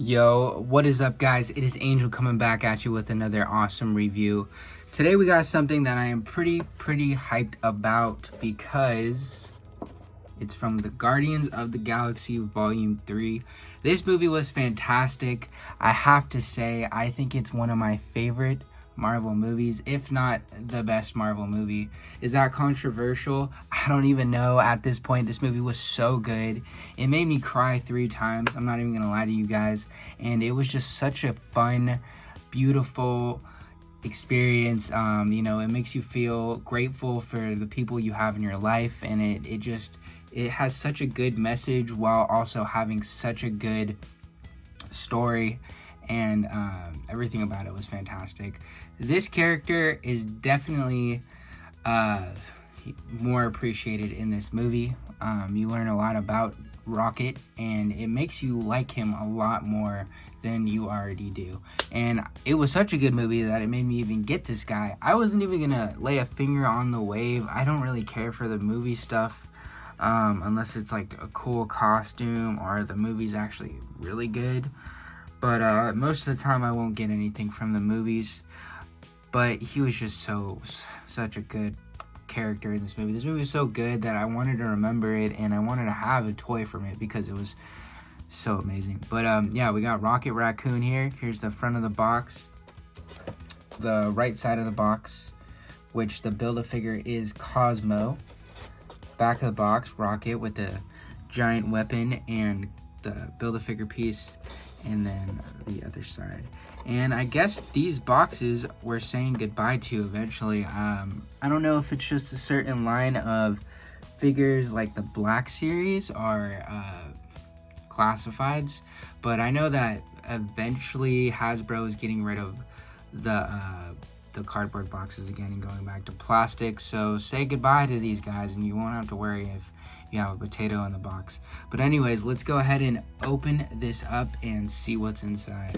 Yo, what is up, guys? It is Angel coming back at you with another awesome review. Today we got something that I am pretty hyped about because it's from the Guardians of the Galaxy Volume 3. This movie was fantastic. I have to say, I think it's one of my favorite Marvel movies, if not the best Marvel movie. Is that controversial? I don't even know at this point. This movie was so good. It made me cry 3 times. I'm not even gonna lie to you guys. And it was just such a fun, beautiful experience. It makes you feel grateful for the people you have in your life, and it has such a good message while also having such a good story, and everything about it was fantastic. This character is definitely more appreciated in this movie. You learn a lot about Rocket, and it makes you like him a lot more than you already do. And it was such a good movie that it made me even get this guy. I wasn't even gonna lay a finger on the wave. I don't really care for the movie stuff unless it's like a cool costume or the movie's actually really good. But most of the time I won't get anything from the movies. But he was just such a good character in this movie. This movie was so good that I wanted to remember it, and I wanted to have a toy from it because it was so amazing. But yeah, we got Rocket Raccoon here. Here's the front of the box. The right side of the box, which the Build-A-Figure is Cosmo. Back of the box, Rocket with the giant weapon and the Build-A-Figure piece, and then the other side. And I guess these boxes we're saying goodbye to eventually. I don't know if it's just a certain line of figures like the Black Series are classifieds, but I know that eventually Hasbro is getting rid of the cardboard boxes again and going back to plastic. So say goodbye to these guys, and you won't have to worry if you have a potato in the box. But anyways, let's go ahead and open this up and see what's inside.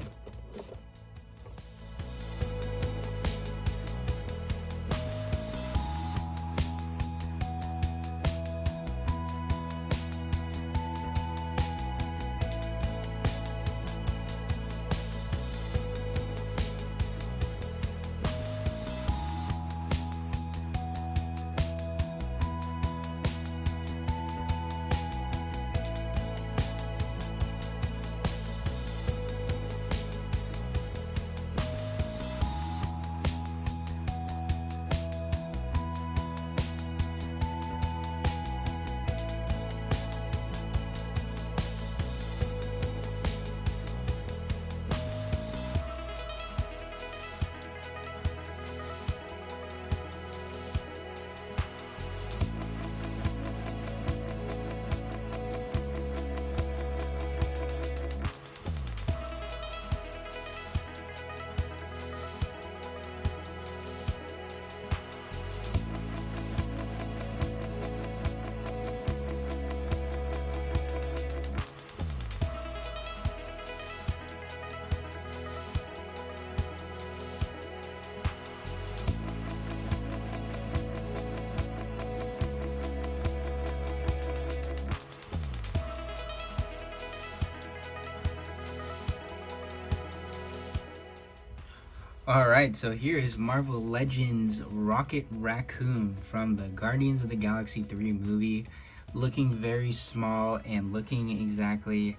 Alright, so here is Marvel Legends Rocket Raccoon from the Guardians of the Galaxy 3 movie, looking very small and looking exactly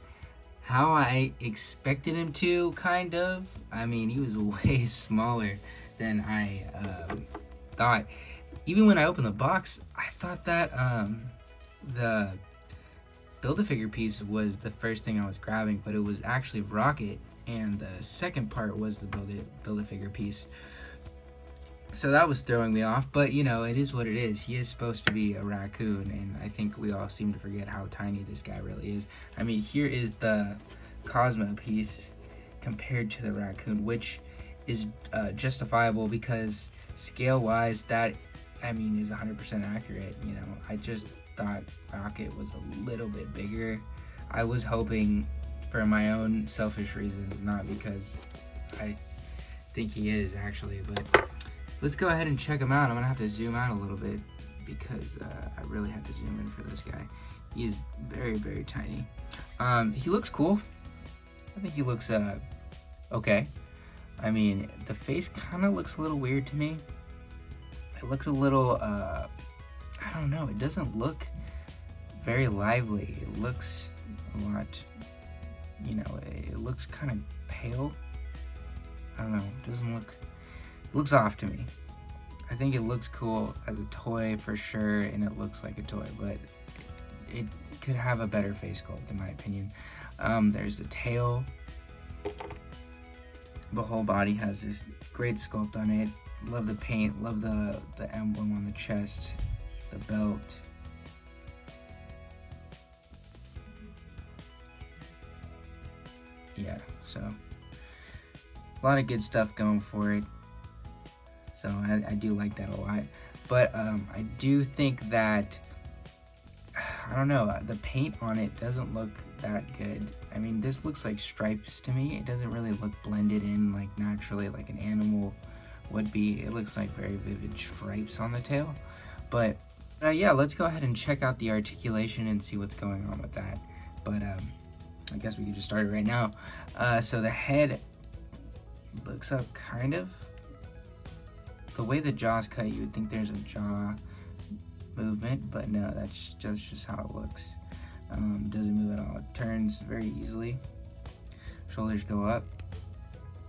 how I expected him to, kind of. I mean, he was way smaller than I thought. Even when I opened the box, I thought that the Build-A-Figure piece was the first thing I was grabbing, but it was actually Rocket, and the second part was the Build-A-Figure piece. So that was throwing me off, but you know, it is what it is. He is supposed to be a raccoon, and I think we all seem to forget how tiny this guy really is. I mean, here is the Cosmo piece compared to the raccoon, which is justifiable because scale-wise, that, I mean, is 100% accurate. You know, I just thought Rocket was a little bit bigger. I was hoping, for my own selfish reasons, not because I think he is actually, but let's go ahead and check him out. I'm gonna have to zoom out a little bit because I really had to zoom in for this guy. He is very, very tiny. He looks cool. I think he looks okay. I mean, the face kind of looks a little weird to me. It looks a little I don't know, it doesn't look very lively. It looks a lot, you know, it looks kind of pale. I don't know, it doesn't look, it looks off to me. I think it looks cool as a toy for sure, and it looks like a toy, but it could have a better face sculpt in my opinion. There's the tail. The whole body has this great sculpt on it. Love the paint, love the emblem on the chest, the belt. Yeah, so a lot of good stuff going for it. So I do like that a lot. But I do think that, I don't know, the paint on it doesn't look that good. I mean, this looks like stripes to me. It doesn't really look blended in like naturally like an animal would be. It looks like very vivid stripes on the tail. But yeah, let's go ahead and check out the articulation and see what's going on with that. But I guess we could just start it right now. So the head looks up kind of. The way the jaw's cut, you would think there's a jaw movement, but no, that's just how it looks. Doesn't move at all. It turns very easily. Shoulders go up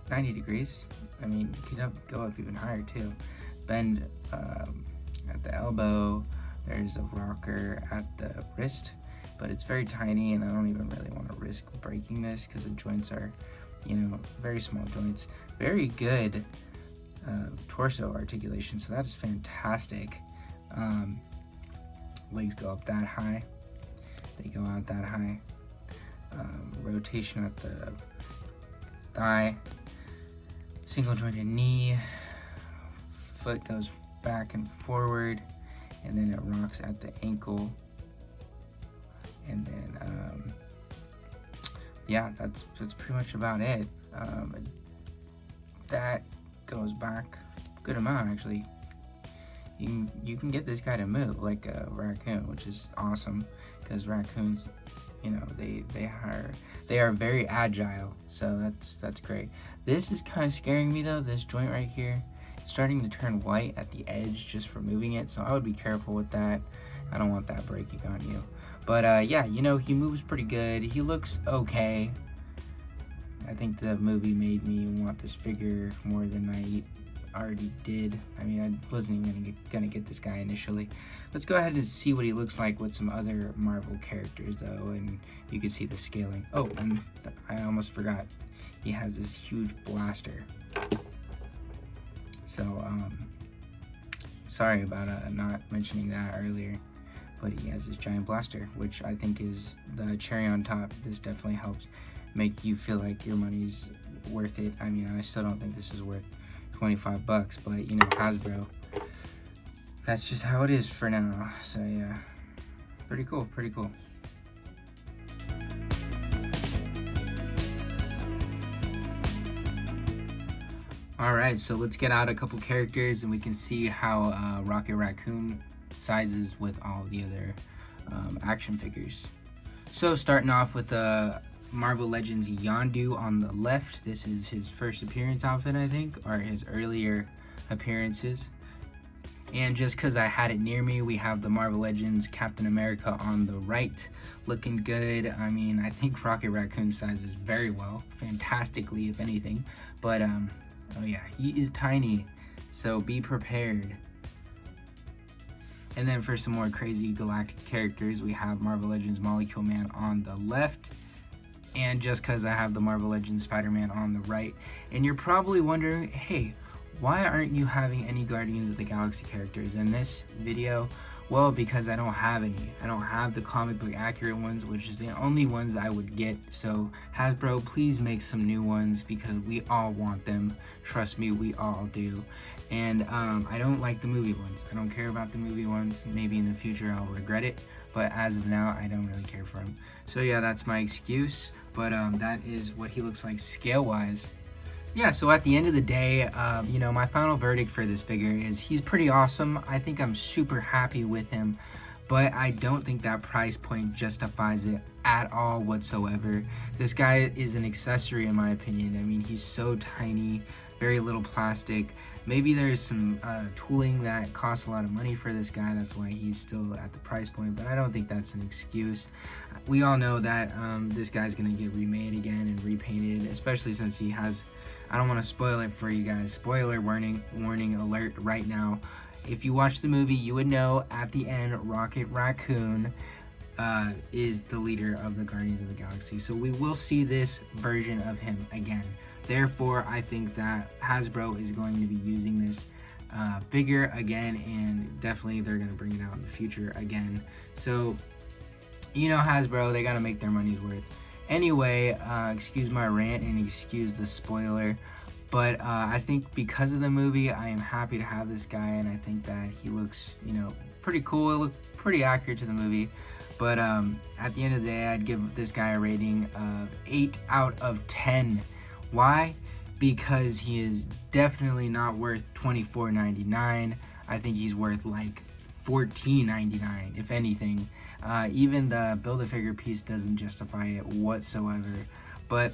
90 degrees. I mean, you could go up even higher too. Bend at the elbow. There's a rocker at the wrist, but it's very tiny, and I don't even really want to risk breaking this because the joints are, you know, very small joints. Very good torso articulation, so that's fantastic. Legs go up that high, they go out that high. Rotation at the thigh, single jointed knee, foot goes back and forward, and then it rocks at the ankle. And then yeah, that's pretty much about it. That goes back a good amount actually. You can get this guy to move like a raccoon, which is awesome because raccoons, you know, they are very agile, so that's great. This is kind of scaring me though. This joint right here, it's starting to turn white at the edge just for moving it, so I would be careful with that. I don't want that breaking on you. But yeah, you know, he moves pretty good. He looks okay. I think the movie made me want this figure more than I already did. I mean, I wasn't even gonna get this guy initially. Let's go ahead and see what he looks like with some other Marvel characters though, and you can see the scaling. Oh, and I almost forgot. He has this huge blaster. So, sorry about not mentioning that earlier. But he has this giant blaster, which I think is the cherry on top. This definitely helps make you feel like your money's worth it. I mean, I still don't think this is worth 25 bucks, but you know, Hasbro, that's just how it is for now. So yeah, pretty cool, pretty cool. All right, so let's get out a couple characters and we can see how Rocket Raccoon sizes with all the other action figures. So starting off with Marvel Legends Yondu on the left. This is his first appearance outfit, I think, or his earlier appearances. And just because I had it near me, we have the Marvel Legends Captain America on the right, looking good. I mean, I think Rocket Raccoon sizes very well, fantastically if anything. But oh yeah, he is tiny, so be prepared. And then for some more crazy galactic characters, we have Marvel Legends Molecule Man on the left. And just because I have the Marvel Legends Spider-Man on the right. And you're probably wondering, hey, why aren't you having any Guardians of the Galaxy characters in this video? Well, because I don't have any. I don't have the comic book accurate ones, which is the only ones I would get. So Hasbro, please make some new ones because we all want them. Trust me, we all do. And I don't like the movie ones. I don't care about the movie ones. Maybe in the future I'll regret it, but as of now, I don't really care for him. So yeah, that's my excuse, but that is what he looks like scale-wise. Yeah, so at the end of the day, you know, my final verdict for this figure is he's pretty awesome. I think I'm super happy with him, but I don't think that price point justifies it at all whatsoever. This guy is an accessory in my opinion. I mean, he's so tiny, very little plastic. Maybe there's some tooling that costs a lot of money for this guy, that's why he's still at the price point, but I don't think that's an excuse. We all know that this guy's gonna get remade again and repainted, especially since he has, I don't want to spoil it for you guys, spoiler warning alert right now. If you watch the movie, you would know at the end, Rocket Raccoon is the leader of the Guardians of the Galaxy. So we will see this version of him again. Therefore, I think that Hasbro is going to be using this figure again, and definitely they're going to bring it out in the future again. So, you know, Hasbro, they got to make their money's worth. Anyway, excuse my rant and excuse the spoiler. But I think because of the movie, I am happy to have this guy, and I think that he looks, you know, pretty cool. It looks pretty accurate to the movie. But at the end of the day, I'd give this guy a rating of 8 out of 10. Why? Because he is definitely not worth $24.99. I think he's worth like $14.99, if anything. Even the Build-A-Figure piece doesn't justify it whatsoever. But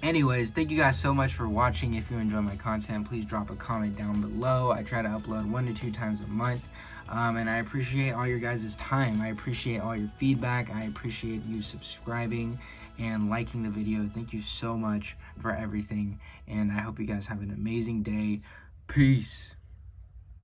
anyways, thank you guys so much for watching. If you enjoy my content, please drop a comment down below. I try to upload 1 to 2 times a month, and I appreciate all your guys' time. I appreciate all your feedback. I appreciate you subscribing and liking the video. Thank you so much for everything, and I hope you guys have an amazing day. Peace.